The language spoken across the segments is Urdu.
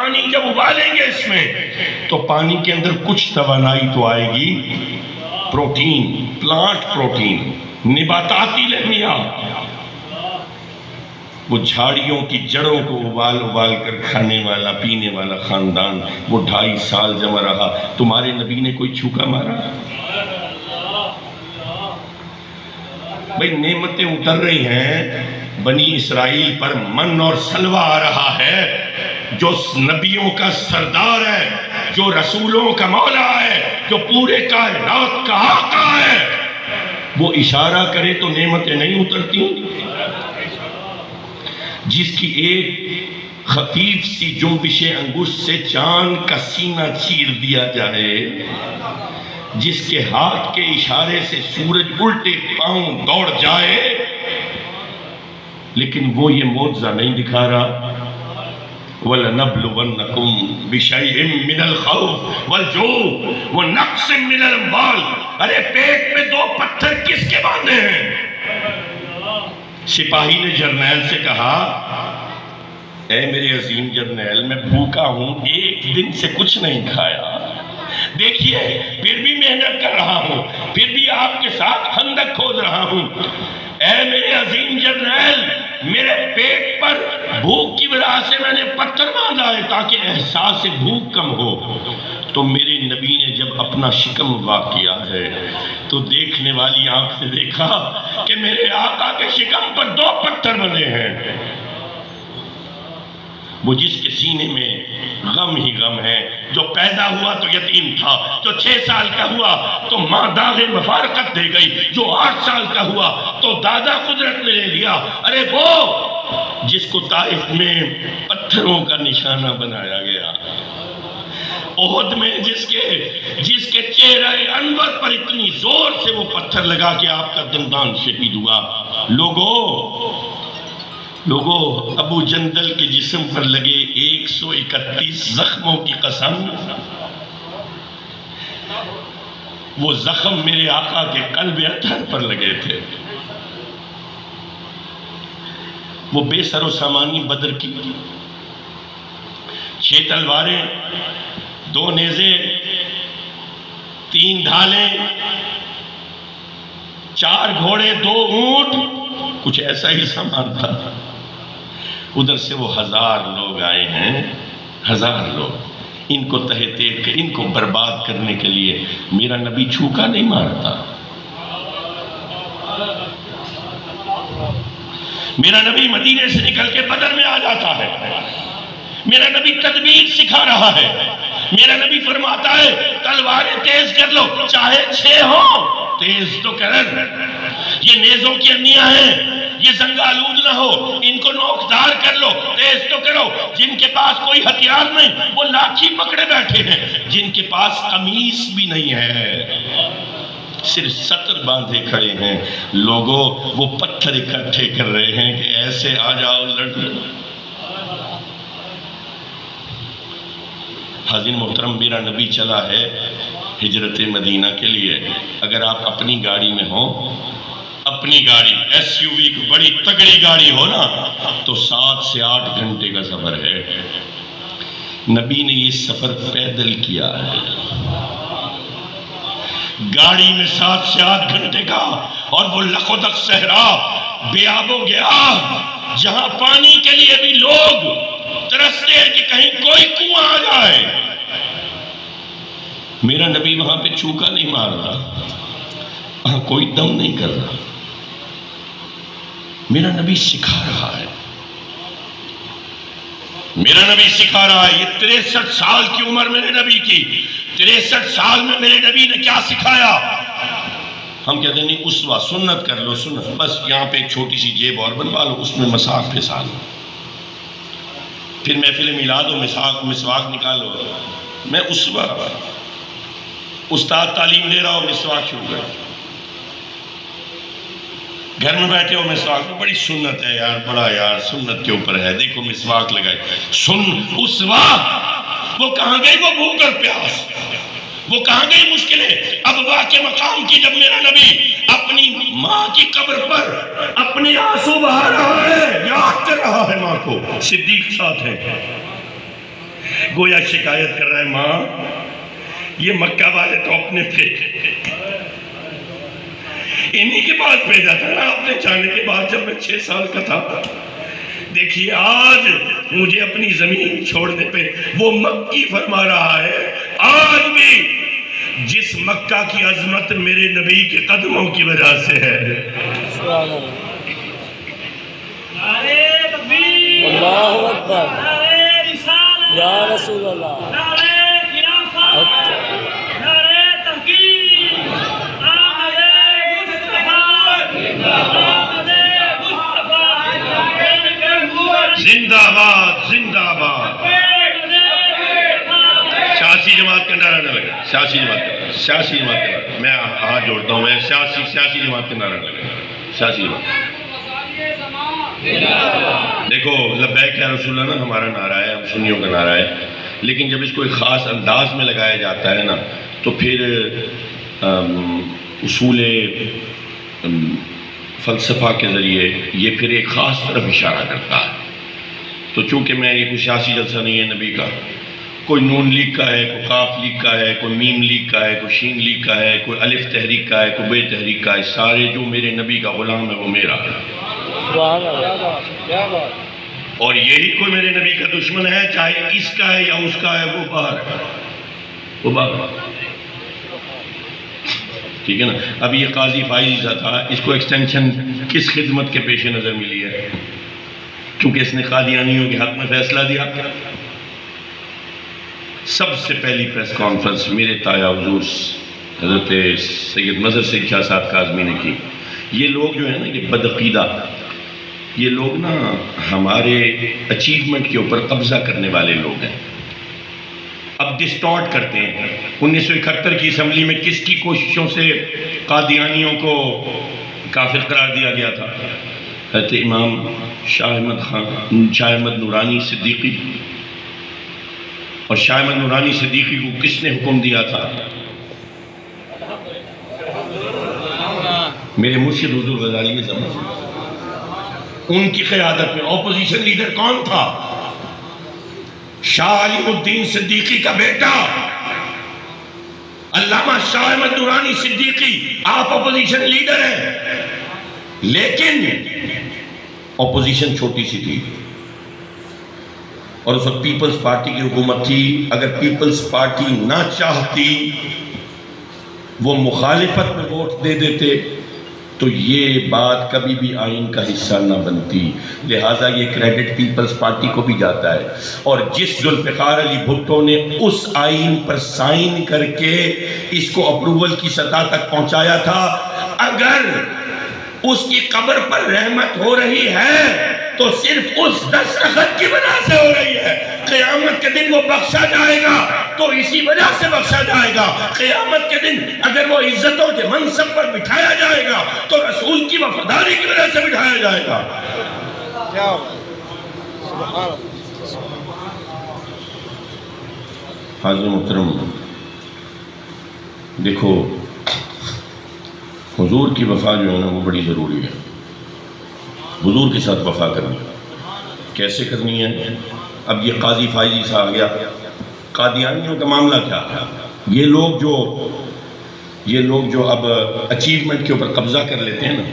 پانی جب ابالیں گے اس میں تو پانی کے اندر کچھ توانائی تو آئے گی، پروٹین، پلانٹ پروٹین، نباتاتی لحمیات۔ وہ جھاڑیوں کی جڑوں کو ابال کر کھانے والا پینے والا خاندان وہ 2.5 سال جمع رہا، تمہارے نبی نے کوئی چھوکا مارا؟ بھئی نعمتیں اتر رہی ہیں بنی اسرائیل پر، من اور سلوہ آ رہا ہے، جو نبیوں کا سردار ہے، جو رسولوں کا مولا ہے، جو پورے کائنات کا آقا ہے، وہ اشارہ کرے تو نعمتیں نہیں اترتی؟ جس کی ایک خفیف سی جنبش انگشت سے چاند کا سینہ چیر دیا جائے، جس کے ہاتھ کے اشارے سے سورج الٹے پاؤں دوڑ جائے، لیکن وہ یہ معجزہ نہیں دکھا رہا۔ وَلَنَبْلُوَنَّكُمْ بِشَيْءٍ مِّنَ الْخَوْفِ وَالْجُوعِ وَنَقْصٍ مِّنَ الْأَمْوَالِ۔ ارے پیٹ میں 2 پتھر کس کے باندھے ہیں؟ سپاہی نے جرنیل سے کہا، اے میرے عظیم جرنیل، میں بھوکا ہوں، 1 دن سے کچھ نہیں کھایا، دیکھیے پھر بھی محنت کر رہا ہوں، پھر بھی آپ کے ساتھ خندق کھود رہا ہوں۔ اے میرے عظیم جرنیل، میرے پیٹ پر بھوک کی وجہ سے میں نے پتھر باندھا ہے تاکہ احساس بھوک کم ہو۔ تو میرے نبی نے جب اپنا شکم وا کیا ہے تو دیکھنے والی آنکھ نے دیکھا کہ میرے آقا کے شکم پر 2 پتھر بنے ہیں۔ وہ جس کے سینے میں غم ہی غم ہے، جو پیدا ہوا تو یتیم تھا، جو 6 سال کا ہوا تو ماں داغ مفارقت دے گئی، جو 8 سال کا ہوا تو دادا قدرت نے لے لیا، ارے وہ جس کو طائف میں پتھروں کا نشانہ بنایا گیا، احد میں جس کے چہرہ انور پر اتنی زور سے وہ پتھر لگا کہ آپ کا دندان شہید ہوا۔ لوگو ابو جندل کے جسم پر لگے 131 زخموں کی قسم، وہ زخم میرے آقا کے قلب اطہر پر لگے تھے۔ وہ بے سر و سامانی بدر کی 6 تلواریں، 2 نیزے، 3 ڈھالیں، 4 گھوڑے، 2 اونٹ، کچھ ایسا ہی سامان تھا۔ ادھر سے وہ 1000 لوگ آئے ہیں، 1000 لوگ، ان کو تہہ تیغ کر، ان کو برباد کرنے کے لیے میرا نبی چھوکا نہیں مارتا۔ میرا نبی مدینے سے نکل کے بدر میں آ جاتا ہے، میرا نبی تدبیر سکھا رہا ہے، میرا نبی فرماتا ہے تلواریں تیز کر لو، چاہے 6 ہوں تیز تو کرن، یہ نیزوں کی انیاں ہیں، یہ زنگ آلود نہ ہو، ان کو نوکدار کر لو، تیز تو کرو۔ جن کے پاس کوئی ہتھیار نہیں وہ لاٹھی پکڑے بیٹھے ہیں، جن کے پاس قمیص بھی نہیں ہے صرف سطر باندھے کھڑے ہیں، لوگوں وہ پتھر اکٹھے کر رہے ہیں کہ ایسے آ جاؤ لڑ لو۔ حاضرین محترم، میرا نبی چلا ہے ہجرت مدینہ کے لیے۔ اگر آپ اپنی گاڑی میں ہوں، اپنی گاڑی SUV کو بڑی تگڑی گاڑی ہو نا، تو 7 سے 8 گھنٹے کا سفر ہے۔ نبی نے یہ سفر پیدل کیا ہے، گاڑی میں 7 سے 8 گھنٹے کا، اور وہ لخدق صحرا، بے آب و گیا، جہاں پانی کے لیے بھی لوگ ترستے ہیں کہ کہیں کوئی کنواں آ جائے۔ میرا نبی وہاں پہ چھوکا نہیں مار رہا، وہاں کوئی دم نہیں کر رہا، میرا نبی سکھا رہا ہے، میرا نبی سکھا رہا ہے۔ یہ 63 سال کی عمر میرے نبی کی، 63 سال میں میرے نبی نے کیا سکھایا؟ ہم کہتے ہیں نہیں اسوہ، سنت کر لو، سنت، بس یہاں پہ ایک چھوٹی سی جیب اور بنوا لو، اس میں مسواک پھنسا لو، پھر محفل میلاد و مسواک نکالو۔ میں اسوہ، استاد تعلیم دے رہا ہو، مسواک شروع کرو، گھر میں بیٹھے ہو مسواک، بڑی سنت ہے یار، بڑا یار سنت کے اوپر ہے، دیکھو مسواک لگائے، اسوہ، وہ کہاں گئی وہ بھوک اور پیاس، وہ کہاں گئی مشکلیں؟ ابوا کے مقام کی جب میرا نبی اپنی ماں کی قبر پر اپنے آنسو بہا رہا ہے، یاد کر رہا ہے ماں کو، صدیق ساتھ ہے، گویا شکایت کر رہا ہے، ماں یہ مکہ والے تو اپنے تھے، انہی کے پاس بھیجا تھا نا اپنے جانے کے بعد جب میں 6 سال کا تھا۔ دیکھیے آج مجھے اپنی زمین چھوڑنے پہ وہ مکی فرما رہا ہے، آج بھی جس مکہ کی عظمت میرے نبی کے قدموں کی وجہ سے ہے۔ اللہ اکبر یا رسول اللہ۔ زندہ آباد زندہ آباد۔ سیاسی جماعت کا نعرہ نہ لگا، سیاسی جماعت کا، میں ہاتھ جوڑتا ہوں، میں سیاسی جماعت کا نعرہ نہ لگا، سیاسی جماعت۔ دیکھو لبیک یا رسول اللہ نا ہمارا نعرہ ہے، ہم سنیوں کا نعرہ ہے، لیکن جب اس کو ایک خاص انداز میں لگایا جاتا ہے نا تو پھر اصول فلسفہ کے ذریعے یہ پھر ایک خاص طرف اشارہ کرتا ہے۔ تو چونکہ میں یہ کوئی سیاسی جلسہ نہیں ہے نبی کا، کوئی نون لیگ کا ہے، کوئی قاف لیگ کا ہے، کوئی میم لیگ کا ہے، کوئی شین لیگ کا ہے، کوئی الف تحریک کا ہے، کوئی بے تحریک کا ہے، سارے جو میرے نبی کا غلام ہے وہ میرا ہے۔ اور یہی کوئی میرے نبی کا دشمن ہے، چاہے اس کا ہے یا اس کا ہے، وہ باہر ہے، وہ باہر ہے۔ ٹھیک ہے نا؟ اب یہ قاضی فائزی سا تھا، اس کو ایکسٹینشن کس خدمت کے پیش نظر ملی ہے؟ کیونکہ اس نے قادیانیوں کے حق میں فیصلہ دیا۔ سب سے پہلی پریس کانفرنس میرے تایا حضور حضرت سید مظہر سید شاہ صاحب کاظمی نے کی۔ یہ لوگ جو ہے نا یہ بدعقیدہ، یہ لوگ نا ہمارے اچیومنٹ کے اوپر قبضہ کرنے والے لوگ ہیں، اب ڈسٹارٹ کرتے ہیں۔ 1971 کی اسمبلی میں کس کی کوششوں سے قادیانیوں کو کافر قرار دیا گیا تھا؟ حضرت امام شاہ احمد نورانی صدیقی، اور شاہ احمد نورانی صدیقی کو کس نے حکم دیا تھا؟ میرے مرشد حضور غزالی میں سمجھ، ان کی قیادت میں اپوزیشن لیڈر کون تھا؟ شاہ علی الدین صدیقی کا بیٹا علامہ شاہ احمد نورانی صدیقی، آپ اپوزیشن لیڈر ہیں، لیکن اپوزیشن چھوٹی سی تھی اور اس وقت پیپلز پارٹی کی حکومت تھی۔ اگر پیپلز پارٹی نہ چاہتی وہ مخالفت میں ووٹ دے دیتے تو یہ بات کبھی بھی آئین کا حصہ نہ بنتی، لہٰذا یہ کریڈٹ پیپلز پارٹی کو بھی جاتا ہے۔ اور جس ذوالفقار علی بھٹو نے اس آئین پر سائن کر کے اس کو اپروول کی سطح تک پہنچایا تھا، اگر اس کی قبر پر رحمت ہو رہی ہے تو صرف اس دستخط کی وجہ سے ہو رہی ہے۔ قیامت کے دن وہ بخشا جائے گا تو اسی وجہ سے بخشا جائے گا۔ قیامت کے دن اگر وہ عزتوں کے منصب پر بٹھایا جائے گا تو رسول کی وفاداری کی وجہ سے بٹھایا جائے گا۔ حاضر محترم، دیکھو حضور کی وفا جو ہے نا وہ بڑی ضروری ہے۔ حضور کے ساتھ وفا کرنی کیسے کرنی ہے؟ اب یہ قاضی فائزی سا آ گیا، قادیانیوں کا معاملہ کیا ہے؟ یہ لوگ جو اب اچیومنٹ کے اوپر قبضہ کر لیتے ہیں نا،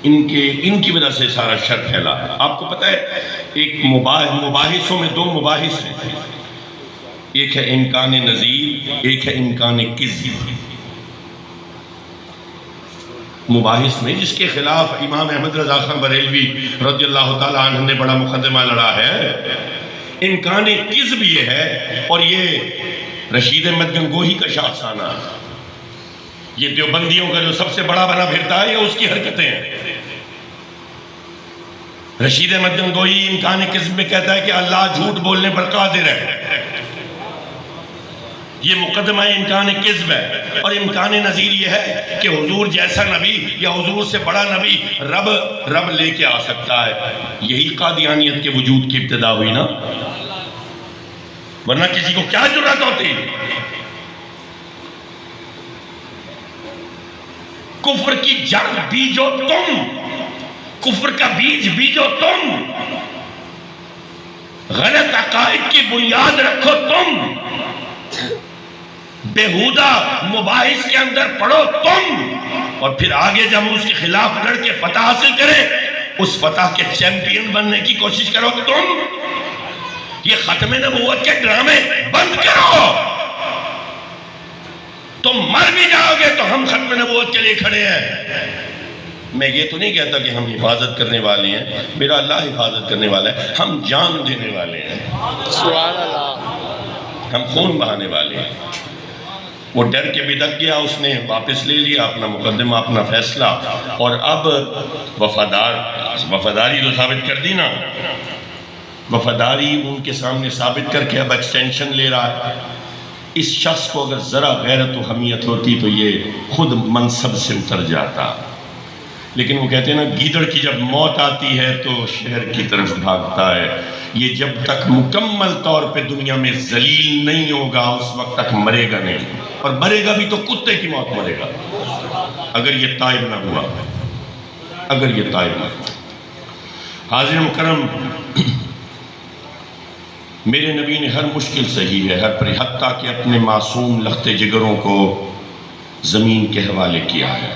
ان کی وجہ سے سارا شر پھیلا ہے۔ آپ کو پتہ ہے ایک مباحثوں میں 2 مباحث ہیں، ایک ہے امکان نظیر، ایک ہے امکان کذب۔ مباحث میں جس کے خلاف امام احمد رضا خان بریلوی رضی اللہ تعالیٰ عنہ نے بڑا مقدمہ لڑا ہے، امکان کذب یہ ہے، اور یہ رشید احمد گنگوہی کا شاخسانہ ہے۔ یہ دیوبندیوں کا جو سب سے بڑا بنا پھرتا ہے یہ اس کی حرکتیں ہیں۔ رشید احمد گنگوہی امکان کذب میں کہتا ہے کہ اللہ جھوٹ بولنے پر قادر ہے، یہ مقدمہ امکان کذب ہے۔ اور امکان نظیر یہ ہے کہ حضور جیسا نبی یا حضور سے بڑا نبی رب لے کے آ سکتا ہے۔ یہی قادیانیت کے وجود کی ابتدا ہوئی نا، ورنہ کسی کو کیا جرات ہوتی؟ کفر کی جڑ بیجو تم، کفر کا بیج بیجو تم، غلط عقائد کی بنیاد رکھو تم، بےہودہ مباحث کے اندر پڑھو تم، اور پھر آگے جب ہم اس کے خلاف لڑ کے فتح حاصل کریں، اس فتح کے چیمپئن بننے کی کوشش کرو تم۔ یہ ختم نبوت کے ڈرامے بند کرو۔ تم مر بھی جاؤ گے تو ہم ختم نبوت کے لیے کھڑے ہیں۔ میں یہ تو نہیں کہتا کہ ہم حفاظت کرنے والے ہیں، میرا اللہ حفاظت کرنے والا ہے، ہم جان دینے والے ہیں، سبحان اللہ، ہم خون بہانے والے ہیں۔ وہ ڈر کے بدک گیا، اس نے واپس لے لیا اپنا مقدمہ، اپنا فیصلہ، اور اب وفاداری تو ثابت کر دی نا، وفاداری ان کے سامنے ثابت کر کے اب ایکسٹینشن لے رہا ہے۔ اس شخص کو اگر ذرا غیرت و حمیت ہوتی تو یہ خود منصب سے اتر جاتا، لیکن وہ کہتے ہیں نا گیدڑ کی جب موت آتی ہے تو شہر کی طرف بھاگتا ہے۔ یہ جب تک مکمل طور پہ دنیا میں ذلیل نہیں ہوگا اس وقت تک مرے گا نہیں، اور مرے گا بھی تو کتے کی موت مرے گا اگر یہ تائب نہ ہوا، اگر یہ تائب نہ ہوا۔ حاضر مکرم، میرے نبی نے ہر مشکل سہی ہے، ہر پر، حتیٰ کہ اپنے معصوم لخت جگروں کو زمین کے حوالے کیا ہے۔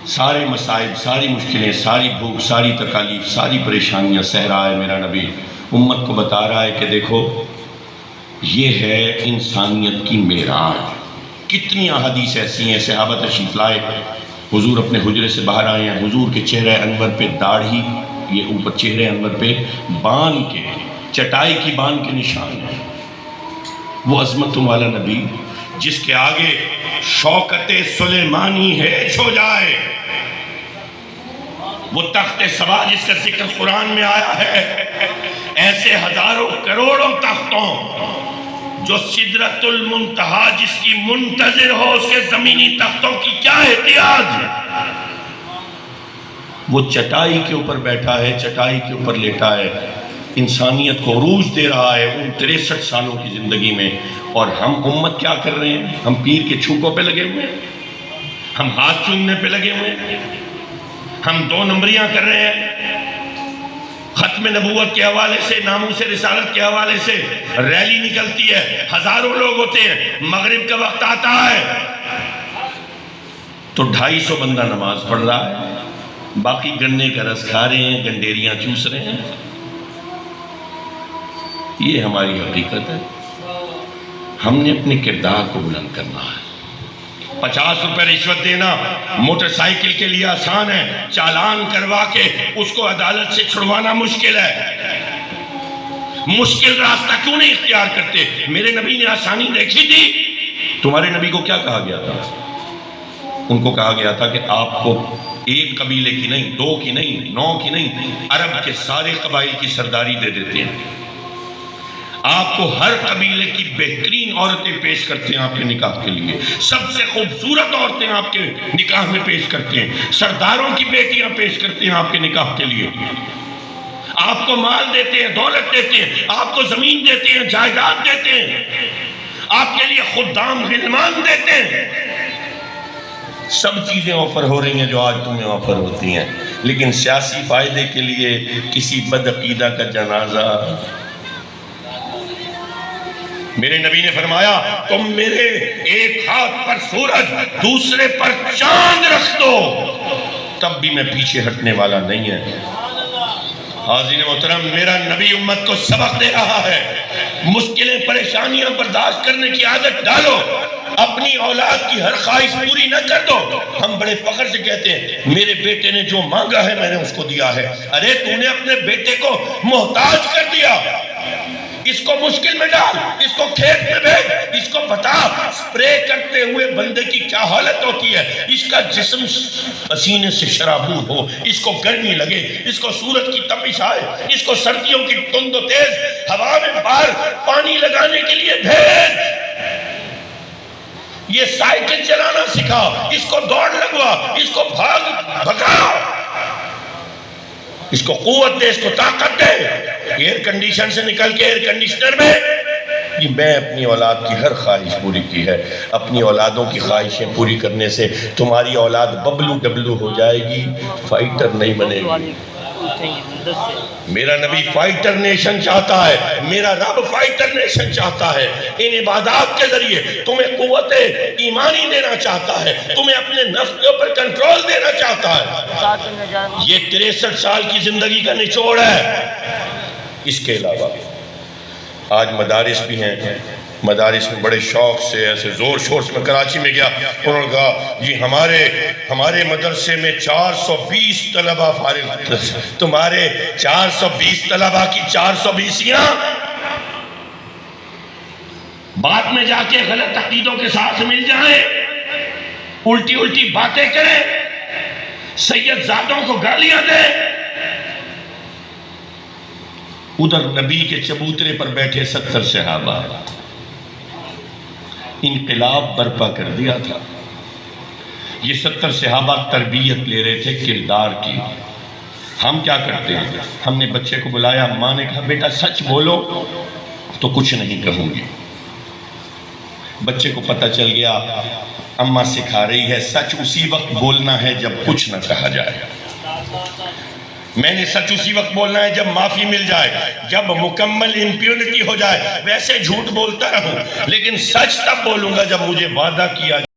سارے مصائب، ساری مشکلیں، ساری بھوک، ساری تکالیف، ساری پریشانیاں سہ رہا ہے میرا نبی، امت کو بتا رہا ہے کہ دیکھو یہ ہے انسانیت کی معراج۔ کتنی احادیث ایسی ہیں، صحابہ تشریف لائے، حضور اپنے حجرے سے باہر آئے ہیں، حضور کے چہرہ انور پہ داڑھی، یہ اوپر چہرے انور پہ بان کے، چٹائی کی بان کے نشان ہیں۔ وہ عظمتوں والا نبی جس کے آگے شوکت سلیمانی ہیچ ہو جائے، وہ تخت سبا جس کا ذکر قرآن میں آیا ہے، ایسے ہزاروں کروڑوں تختوں، جو سدرۃ المنتہا جس کی منتظر ہو اس کے زمینی تختوں کی کیا احتیاج ہے۔ وہ چٹائی کے اوپر بیٹھا ہے، چٹائی کے اوپر لیٹا ہے، انسانیت کو عروج دے رہا ہے ان 63 سالوں کی زندگی میں، اور ہم امت کیا کر رہے ہیں؟ ہم پیر کے چھوکوں پہ لگے ہوئے ہیں، ہم ہاتھ چومنے پہ لگے ہوئے ہیں، ہم 2 نمبریاں کر رہے ہیں۔ ختم نبوت کے حوالے سے، ناموس رسالت کے حوالے سے ریلی نکلتی ہے، ہزاروں لوگ ہوتے ہیں، مغرب کا وقت آتا ہے تو 250 بندہ نماز پڑھ رہا ہے، باقی گنے کا رس کھا رہے ہیں، گنڈیریاں چوس رہے ہیں۔ یہ ہماری حقیقت ہے۔ ہم نے اپنے کردار کو بلند کرنا ہے۔ 50 روپے رشوت دینا موٹر سائیکل کے لیے آسان ہے، چالان کروا کے اس کو عدالت سے چھڑوانا مشکل ہے۔ مشکل راستہ کیوں نہیں اختیار کرتے؟ میرے نبی نے آسانی دیکھی تھی۔ تمہارے نبی کو کیا کہا گیا تھا؟ ان کو کہا گیا تھا کہ آپ کو ایک قبیلے کی نہیں، 2 کی نہیں، 9 کی نہیں، عرب کے سارے قبائل کی سرداری دے دیتے ہیں۔ آپ کو ہر قبیلے کی بہترین عورتیں پیش کرتے ہیں آپ کے نکاح کے لیے، سب سے خوبصورت عورتیں آپ کے نکاح میں پیش کرتے ہیں، سرداروں کی بیٹیاں پیش کرتے ہیں آپ کے نکاح کے لیے، آپ کو مال دیتے ہیں، دولت دیتے ہیں، آپ کو زمین دیتے ہیں، جائیداد دیتے ہیں، آپ کے لیے خدام غلمان دیتے ہیں۔ سب چیزیں آفر ہو رہی ہیں جو آج تمہیں آفر ہوتی ہیں، لیکن سیاسی فائدے کے لیے کسی بدعقیدہ کا جنازہ۔ میرے نبی نے فرمایا تم میرے ایک ہاتھ پر سورج دوسرے پر چاند رکھ دو تب بھی میں پیچھے ہٹنے والا نہیں ہے۔ حاضرین محترم، میرا نبی امت کو سبق دے رہا ہے، مشکلیں پریشانیاں برداشت کرنے کی عادت ڈالو، اپنی اولاد کی ہر خواہش پوری نہ کر دو۔ ہم بڑے فخر سے کہتے ہیں میرے بیٹے نے جو مانگا ہے میں نے اس کو دیا ہے۔ ارے تو نے اپنے بیٹے کو محتاج کر دیا، اس کو مشکل میں ڈال، اس کو کھیت میں بھیج، اس کو بتا سپرے کرتے ہوئے بندے کی کیا حالت ہوتی ہے، اس کا جسم پسینے سے شرابور ہو، اس کو گرمی لگے، اس کو سورج کی تپش آئے، اس کو سردیوں کی تند و تیز ہوا میں باہر پانی لگانے کے لیے بھیج، یہ سائیکل چلانا سکھا، اس کو دوڑ لگوا، اس کو بھگا، اس کو قوت دے، اس کو طاقت دے۔ ایئر کنڈیشن سے نکل کے ایئر کنڈیشنر میں یہ میں اپنی اولاد کی ہر خواہش پوری کی ہے۔ اپنی اولادوں کی خواہشیں پوری کرنے سے تمہاری اولاد ببلو ڈبلو ہو جائے گی، فائٹر نہیں بنے گی۔ میرا نبی فائٹر نیشن چاہتا ہے، میرا رب فائٹر نیشن چاہتا ہے۔ ان عبادات کے ذریعے تمہیں قوت ایمانی دینا چاہتا ہے، تمہیں اپنے نفس کے اوپر کنٹرول دینا چاہتا ہے۔ یہ 63 سال کی زندگی کا نچوڑ ہے۔ اس کے علاوہ آج مدارس بھی ہیں، مدارس میں بڑے شوق سے ایسے زور شور سے میں کراچی میں گیا، انہوں نے کہا جی ہمارے مدرسے میں 420 طلبہ فارغ، تمہارے 420 طلبہ کی 420یاں بعد میں جا کے غلط عقیدوں کے ساتھ مل جائیں، الٹی باتیں کریں، سید زادوں کو گالیاں دیں۔ ادھر نبی کے چبوترے پر بیٹھے 70 صحابہ، انقلاب برپا کر دیا تھا۔ یہ 70 صحابہ تربیت لے رہے تھے کردار کی۔ ہم کیا کرتے ہیں؟ ہم نے بچے کو بلایا، ماں نے کہا بیٹا سچ بولو تو کچھ نہیں کہوں گی۔ بچے کو پتہ چل گیا اماں سکھا رہی ہے سچ اسی وقت بولنا ہے جب کچھ نہ کہا جائے۔ میں نے سچ اسی وقت بولنا ہے جب معافی مل جائے، جب مکمل امپیونٹی ہو جائے۔ ویسے جھوٹ بولتا رہوں لیکن سچ تب بولوں گا جب مجھے وعدہ کیا